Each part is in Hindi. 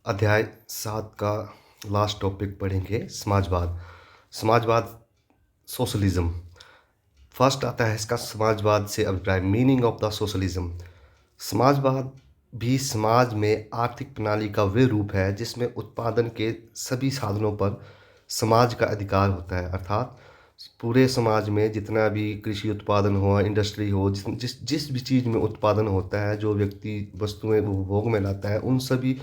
अध्याय 7 का लास्ट टॉपिक पढ़ेंगे समाजवाद। समाजवाद सोशलिज्म। फर्स्ट आता है इसका समाजवाद से अभिप्राय, मीनिंग ऑफ द सोशलिज्म। समाजवाद भी समाज में आर्थिक प्रणाली का वे रूप है जिसमें उत्पादन के सभी साधनों पर समाज का अधिकार होता है। अर्थात पूरे समाज में जितना भी कृषि उत्पादन हो, इंडस्ट्री हो, जिस भी चीज़ में उत्पादन होता है, जो व्यक्ति वस्तुएं उपभोग में लाता है, उन सभी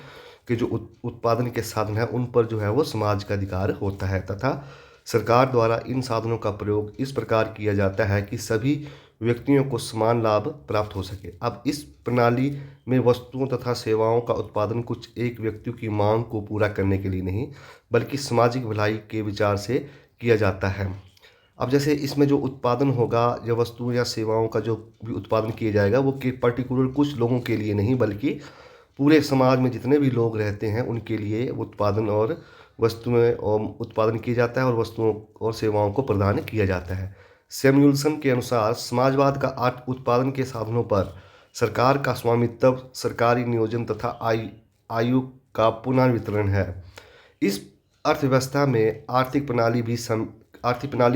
के जो उत्पादन के साधन हैं उन पर जो है वो समाज का अधिकार होता है तथा सरकार द्वारा इन साधनों का प्रयोग इस प्रकार किया जाता है कि सभी व्यक्तियों को समान लाभ प्राप्त हो सके। अब इस प्रणाली में वस्तुओं तथा सेवाओं का उत्पादन कुछ एक व्यक्ति की मांग को पूरा करने के लिए नहीं, बल्कि सामाजिक भलाई के विचार से किया जाता है। अब जैसे इसमें जो उत्पादन होगा या वस्तुओं या सेवाओं का जो भी उत्पादन किया जाएगा वो कि पर्टिकुलर कुछ लोगों के लिए नहीं, बल्कि पूरे समाज में जितने भी लोग रहते हैं उनके लिए उत्पादन और वस्तुएं और उत्पादन किया जाता है और वस्तुओं और सेवाओं को प्रदान किया जाता है। सैमुअल्सन के अनुसार समाजवाद का उत्पादन के साधनों पर सरकार का स्वामित्व, सरकारी नियोजन तथा आयु का पुनर्वितरण है। इस अर्थव्यवस्था में आर्थिक प्रणाली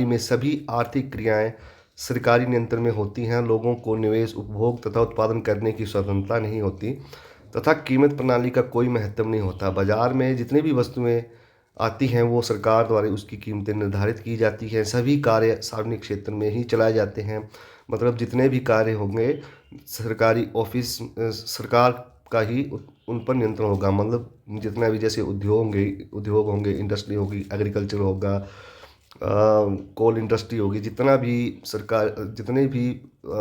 में सभी आर्थिक क्रियाएं सरकारी नियंत्रण में होती हैं। लोगों को निवेश, उपभोग तथा उत्पादन करने की स्वतंत्रता नहीं होती तथा कीमत प्रणाली का कोई महत्व नहीं होता। बाजार में जितनी भी वस्तुएं आती हैं वो सरकार द्वारा उसकी कीमतें निर्धारित की जाती हैं। सभी कार्य सार्वजनिक क्षेत्र में ही चलाए जाते हैं। मतलब जितने भी कार्य होंगे सरकारी ऑफिस, सरकार का ही उन पर नियंत्रण होगा। मतलब जितना भी जैसे उद्योग होंगे, इंडस्ट्री होगी, एग्रीकल्चर होगा, कोल इंडस्ट्री होगी, जितने भी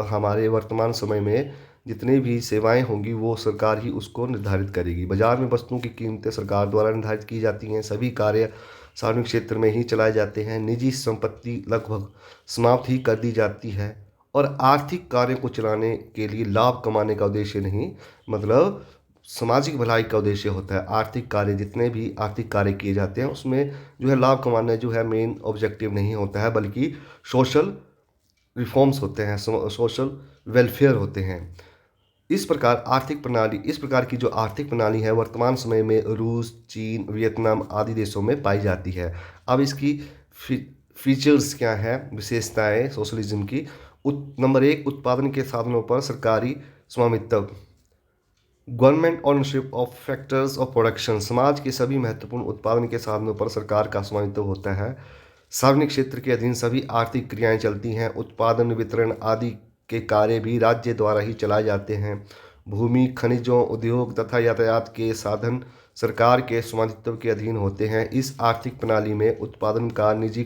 हमारे वर्तमान समय में जितनी भी सेवाएं होंगी वो सरकार ही उसको निर्धारित करेगी। बाजार में वस्तुओं की कीमतें सरकार द्वारा निर्धारित की जाती हैं। सभी कार्य सार्वजनिक क्षेत्र में ही चलाए जाते हैं। निजी संपत्ति लगभग समाप्त ही कर दी जाती है और आर्थिक कार्यों को चलाने के लिए लाभ कमाने का उद्देश्य नहीं, मतलब सामाजिक भलाई का उद्देश्य होता है। जितने भी आर्थिक कार्य किए जाते हैं उसमें जो है लाभ कमाना जो है मेन ऑब्जेक्टिव नहीं होता है, बल्कि सोशल रिफॉर्म्स होते हैं, सोशल वेलफेयर होते हैं। इस प्रकार की जो आर्थिक प्रणाली है वर्तमान समय में रूस, चीन, वियतनाम आदि देशों में पाई जाती है। अब इसकी फीचर्स क्या है, विशेषताएं सोशलिज्म की। नंबर 1, उत्पादन के साधनों पर सरकारी स्वामित्व, government ownership of factors of production. समाज के सभी महत्वपूर्ण उत्पादन के साधनों पर सरकार का स्वामित्व होता है। सार्वजनिक क्षेत्र के अधीन सभी आर्थिक क्रियाएं चलती हैं। उत्पादन, वितरण आदि के कार्य भी राज्य द्वारा ही चलाए जाते हैं। भूमि, खनिजों, उद्योग तथा यातायात के साधन सरकार के स्वामित्व के अधीन होते हैं। इस आर्थिक प्रणाली में उत्पादन का निजी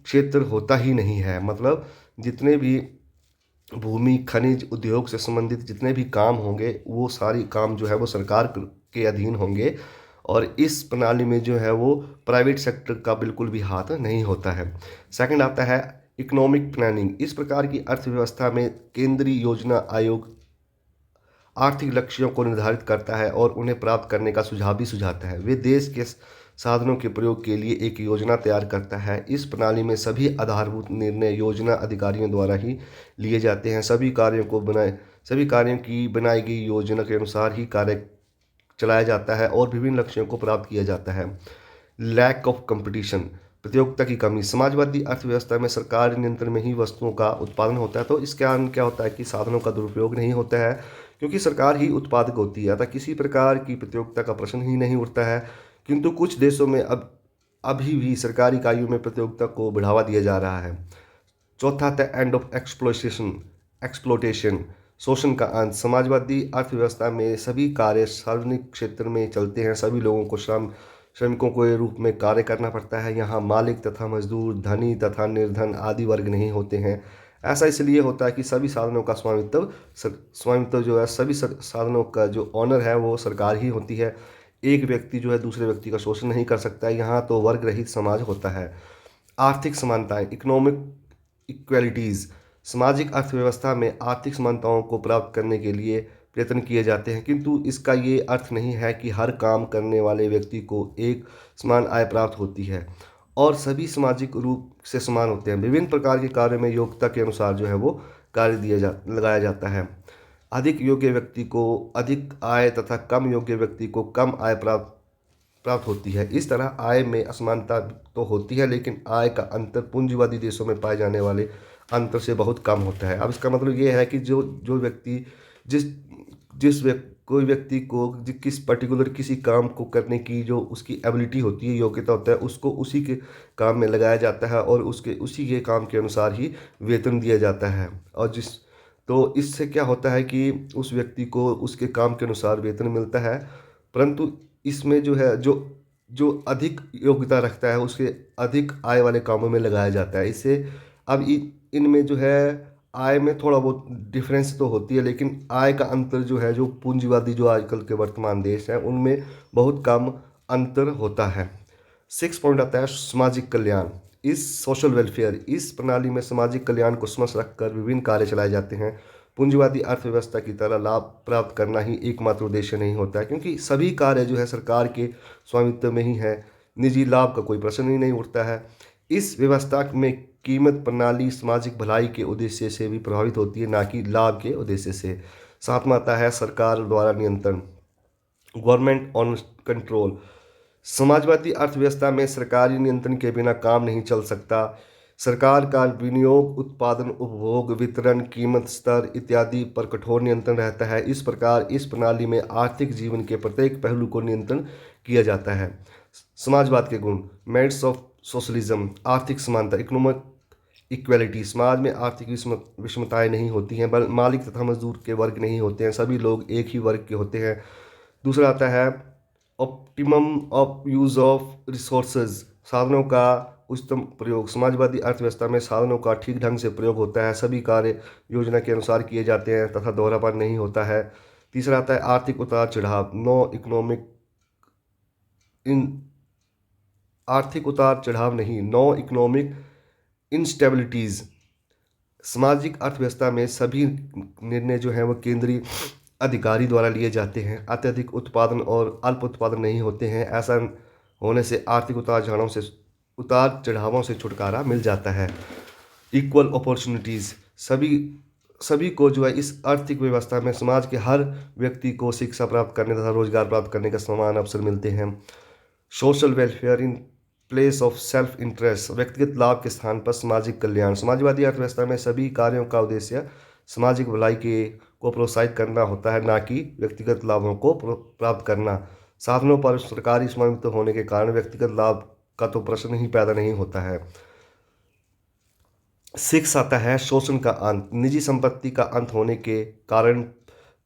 क्षेत्र होता ही नहीं है। मतलब जितने भी भूमि, खनिज, उद्योग से संबंधित जितने भी काम होंगे वो सारी काम जो है वो सरकार के अधीन होंगे और इस प्रणाली में जो है वो प्राइवेट सेक्टर का बिल्कुल भी हाथ नहीं होता है। सेकंड आता है इकोनॉमिक प्लानिंग। इस प्रकार की अर्थव्यवस्था में केंद्रीय योजना आयोग आर्थिक लक्ष्यों को निर्धारित करता है और उन्हें प्राप्त करने का सुझाव भी सुझाता है। वे देश के साधनों के प्रयोग के लिए एक योजना तैयार करता है। इस प्रणाली में सभी आधारभूत निर्णय योजना अधिकारियों द्वारा ही लिए जाते हैं। सभी कार्यों की बनाई गई योजना के अनुसार ही कार्य चलाया जाता है और विभिन्न लक्ष्यों को प्राप्त किया जाता है। लैक ऑफ कंपटीशन, प्रतियोगिता की कमी। समाजवादी अर्थव्यवस्था में सरकार नियंत्रण में ही वस्तुओं का उत्पादन होता है, तो इसके कारण क्या होता है कि साधनों का दुरुपयोग नहीं होता है क्योंकि सरकार ही उत्पादक होती है, अतः किसी प्रकार की प्रतियोगिता का प्रश्न ही नहीं उठता है। किंतु कुछ देशों में अभी भी सरकारी इकाइयों में प्रतियोगिता को बढ़ावा दिया जा रहा है। चौथा था एंड ऑफ एक्सप्लोटेशन, शोषण का अंत। समाजवादी अर्थव्यवस्था में सभी कार्य सार्वजनिक क्षेत्र में चलते हैं। सभी लोगों को श्रमिकों के रूप में कार्य करना पड़ता है। यहाँ मालिक तथा मजदूर, धनी तथा निर्धन आदि वर्ग नहीं होते हैं। ऐसा इसलिए होता है कि सभी साधनों का स्वामित्व जो है, सभी साधनों का जो ऑनर है वो सरकार ही होती है। एक व्यक्ति जो है दूसरे व्यक्ति का शोषण नहीं कर सकता है। यहाँ तो वर्ग रहित समाज होता है। आर्थिक समानताएं, इकोनॉमिक इक्वलिटीज़। सामाजिक अर्थव्यवस्था में आर्थिक समानताओं को प्राप्त करने के लिए प्रयत्न किए जाते हैं, किंतु इसका ये अर्थ नहीं है कि हर काम करने वाले व्यक्ति को एक समान आय प्राप्त होती है और सभी सामाजिक रूप से समान होते हैं। विभिन्न प्रकार के कार्यों में योग्यता के अनुसार जो है वो कार्य लगाया जाता है। अधिक योग्य व्यक्ति को अधिक आय तथा कम योग्य व्यक्ति को कम आय प्राप्त होती है। इस तरह आय में असमानता तो होती है, लेकिन आय का अंतर पूंजीवादी देशों में पाए जाने वाले अंतर से बहुत कम होता है। अब इसका मतलब ये है कि जो जो व्यक्ति जिस जिस कोई व्यक्ति को किस पर्टिकुलर किसी काम को करने की जो उसकी एबिलिटी होती है, योग्यता होता है, उसको उसी के काम में लगाया जाता है और उसके उसी के काम के अनुसार ही वेतन दिया जाता है। और तो इससे क्या होता है कि उस व्यक्ति को उसके काम के अनुसार वेतन मिलता है, परंतु इसमें जो है जो जो अधिक योग्यता रखता है उसके अधिक आय वाले कामों में लगाया जाता है। इससे अब इनमें जो है आय में थोड़ा बहुत डिफरेंस तो होती है, लेकिन आय का अंतर जो है जो पूंजीवादी जो आजकल के वर्तमान देश हैं उनमें बहुत कम अंतर होता है। 6 पॉइंट आता है सामाजिक कल्याण। इस सोशल वेलफेयर, इस प्रणाली में सामाजिक कल्याण को समझ रखकर विभिन्न कार्य चलाए जाते हैं। पूंजीवादी अर्थव्यवस्था की तरह लाभ प्राप्त करना ही एकमात्र उद्देश्य नहीं होता है, क्योंकि सभी कार्य जो है सरकार के स्वामित्व में ही है, निजी लाभ का कोई प्रश्न ही नहीं उठता है। इस व्यवस्था में कीमत प्रणाली सामाजिक भलाई के उद्देश्य से भी प्रभावित होती है, ना कि लाभ के उद्देश्य से। साथ में आता है सरकार द्वारा नियंत्रण, गवर्नमेंट ऑन कंट्रोल। समाजवादी अर्थव्यवस्था में सरकारी नियंत्रण के बिना काम नहीं चल सकता। सरकार का विनियोग, उत्पादन, उपभोग, वितरण, कीमत स्तर इत्यादि पर कठोर नियंत्रण रहता है। इस प्रकार इस प्रणाली में आर्थिक जीवन के प्रत्येक पहलू को नियंत्रण किया जाता है। समाजवाद के गुण, मेरिट्स ऑफ सोशलिज्म। आर्थिक समानता, इकोनॉमिक इक्वलिटी। समाज में आर्थिक विषमताएं नहीं होती हैं, बल्कि मालिक तथा मजदूर के वर्ग नहीं होते हैं, सभी लोग एक ही वर्ग के होते हैं। दूसरा आता है optimum of use of resources. साधनों का उच्चतम प्रयोग। समाजवादी अर्थव्यवस्था में साधनों का ठीक ढंग से प्रयोग होता है, सभी कार्य योजना के अनुसार किए जाते हैं तथा दोहरापन नहीं होता है। तीसरा आता है आर्थिक उतार चढ़ाव, नो इकोनॉमिक इन आर्थिक उतार चढ़ाव नहीं, नो इकोनॉमिक इंस्टेबिलिटीज। सामाजिक अर्थव्यवस्था में सभी निर्णय जो हैं वो केंद्रीय अधिकारी द्वारा लिए जाते हैं। अत्यधिक उत्पादन और अल्प उत्पादन नहीं होते हैं। ऐसा होने से आर्थिक उतार चढ़ावों से छुटकारा मिल जाता है। इक्वल अपॉर्चुनिटीज़, सभी सभी को जो है इस आर्थिक व्यवस्था में समाज के हर व्यक्ति को शिक्षा प्राप्त करने तथा रोजगार प्राप्त करने का समान अवसर मिलते हैं। Social welfare in place of self interest. व्यक्तिगत लाभ के स्थान पर सामाजिक कल्याण। समाजवादी अर्थव्यवस्था में सभी कार्यों का उद्देश्य सामाजिक भलाई को प्रोत्साहित करना होता है, ना कि व्यक्तिगत लाभों को प्राप्त करना। साधनों पर सरकारी स्वामित्व होने के कारण व्यक्तिगत लाभ का तो प्रश्न ही पैदा नहीं होता है। 6 आता है शोषण का अंत। निजी संपत्ति का अंत होने के कारण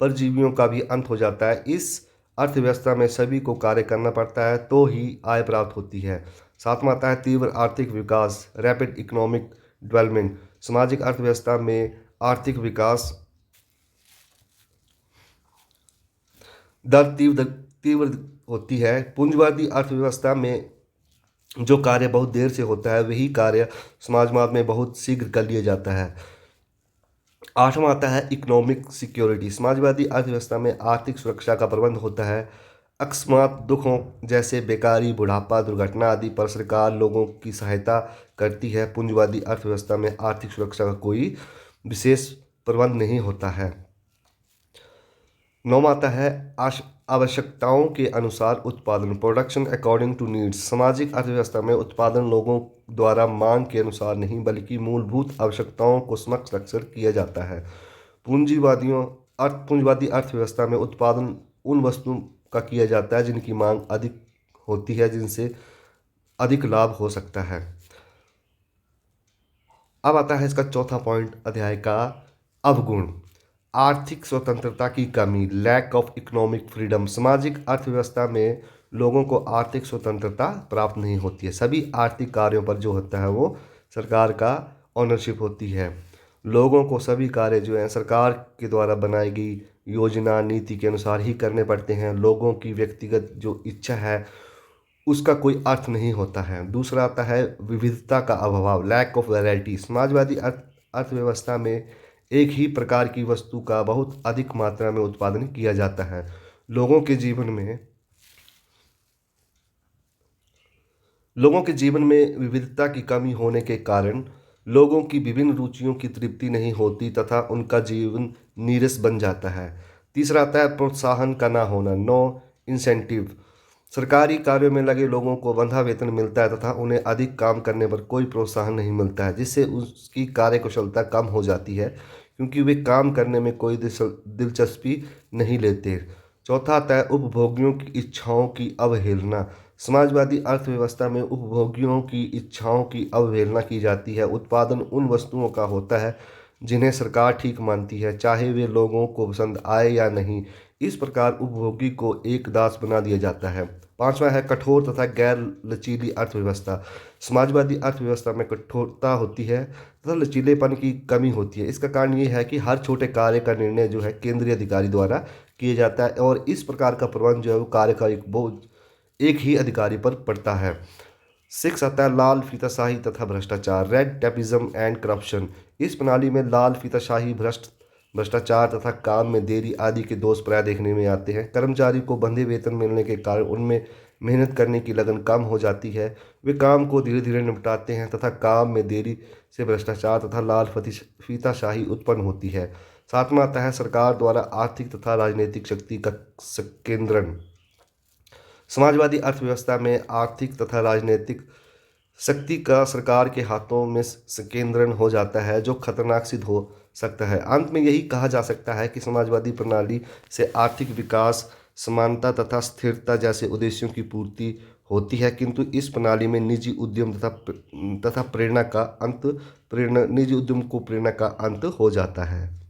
परजीवियों का भी अंत हो जाता है। इस अर्थव्यवस्था में सभी को कार्य करना पड़ता है तो ही आय प्राप्त होती है। सातवां आता है तीव्र आर्थिक विकास, रैपिड इकोनॉमिक डेवलपमेंट। सामाजिक अर्थव्यवस्था में आर्थिक विकास दर तीव्र तीव्र होती है। पूंजीवादी अर्थव्यवस्था में जो कार्य बहुत देर से होता है वही कार्य समाजवाद में बहुत शीघ्र कर लिया जाता है। आठवां आता है इकोनॉमिक सिक्योरिटी। समाजवादी अर्थव्यवस्था में आर्थिक सुरक्षा का प्रबंध होता है। अकस्मात दुखों जैसे बेकारी, बुढ़ापा, दुर्घटना आदि पर सरकार लोगों की सहायता करती है। पूंजीवादी अर्थव्यवस्था में आर्थिक सुरक्षा का कोई विशेष प्रबंध नहीं होता है। नौवां आता है आवश्यकताओं के अनुसार उत्पादन, प्रोडक्शन अकॉर्डिंग टू नीड्स। सामाजिक अर्थव्यवस्था में उत्पादन लोगों द्वारा मांग के अनुसार नहीं बल्कि मूलभूत आवश्यकताओं को समक्ष रखकर किया जाता है। पूंजीवादी अर्थव्यवस्था में उत्पादन उन वस्तुओं का किया जाता है जिनकी मांग अधिक होती है, जिनसे अधिक लाभ हो सकता है। अब आता है इसका चौथा पॉइंट अध्याय का अवगुण। आर्थिक स्वतंत्रता की कमी, लैक ऑफ इकोनॉमिक फ्रीडम। सामाजिक अर्थव्यवस्था में लोगों को आर्थिक स्वतंत्रता प्राप्त नहीं होती है। सभी आर्थिक कार्यों पर जो होता है वो सरकार का ऑनरशिप होती है। लोगों को सभी कार्य जो हैं सरकार के द्वारा बनाई गई योजना नीति के अनुसार ही करने पड़ते हैं। लोगों की व्यक्तिगत जो इच्छा है उसका कोई अर्थ नहीं होता है। दूसरा आता है विविधता का अभाव, लैक ऑफ वैरायटी। समाजवादी अर्थव्यवस्था में एक ही प्रकार की वस्तु का बहुत अधिक मात्रा में उत्पादन किया जाता है। लोगों के जीवन में विविधता की कमी होने के कारण लोगों की विभिन्न रुचियों की तृप्ति नहीं होती तथा उनका जीवन नीरस बन जाता है। तीसरा आता है प्रोत्साहन का ना होना, नो इंसेंटिव। सरकारी कार्यों में लगे लोगों को बंधा वेतन मिलता है तथा उन्हें अधिक काम करने पर कोई प्रोत्साहन नहीं मिलता है, जिससे उसकी कार्यकुशलता कम हो जाती है क्योंकि वे काम करने में कोई दिलचस्पी नहीं लेते। चौथा आता है उपभोगियों की इच्छाओं की अवहेलना। समाजवादी अर्थव्यवस्था में उपभोगियों की इच्छाओं की अवहेलना की जाती है। उत्पादन उन वस्तुओं का होता है जिन्हें सरकार ठीक मानती है, चाहे वे लोगों को पसंद आए या नहीं। इस प्रकार उपभोगी को एक दास बना दिया जाता है। पांचवा है कठोर तथा गैर लचीली अर्थव्यवस्था। समाजवादी अर्थव्यवस्था में कठोरता होती है तथा लचीलेपन की कमी होती है। इसका कारण ये है कि हर छोटे कार्य का निर्णय जो है केंद्रीय अधिकारी द्वारा किया जाता है और इस प्रकार का प्रबंध जो है वो कार्य का एक बोझ एक ही अधिकारी पर पड़ता है। सिक्स आता है लाल फीताशाही तथा भ्रष्टाचार, रेड टेपिज्म एंड करप्शन। इस प्रणाली में लाल फीताशाही, भ्रष्टाचार तथा काम में देरी आदि के दोष प्राय देखने में आते हैं। कर्मचारी को बंधे वेतन मिलने के कारण उनमें मेहनत करने की लगन कम हो जाती है। वे काम को धीरे धीरे निपटाते हैं तथा काम में देरी से भ्रष्टाचार तथा लाल फीताशाही उत्पन्न होती है। सातवां आता है सरकार द्वारा आर्थिक तथा राजनीतिक शक्ति का केंद्रण। समाजवादी अर्थव्यवस्था में आर्थिक तथा राजनीतिक शक्ति का सरकार के हाथों में संकेंद्रण हो जाता है, जो खतरनाक सिद्ध हो सकता है। अंत में यही कहा जा सकता है कि समाजवादी प्रणाली से आर्थिक विकास, समानता तथा स्थिरता जैसे उद्देश्यों की पूर्ति होती है, किंतु इस प्रणाली में निजी उद्यम तथा निजी उद्यम को प्रेरणा का अंत हो जाता है।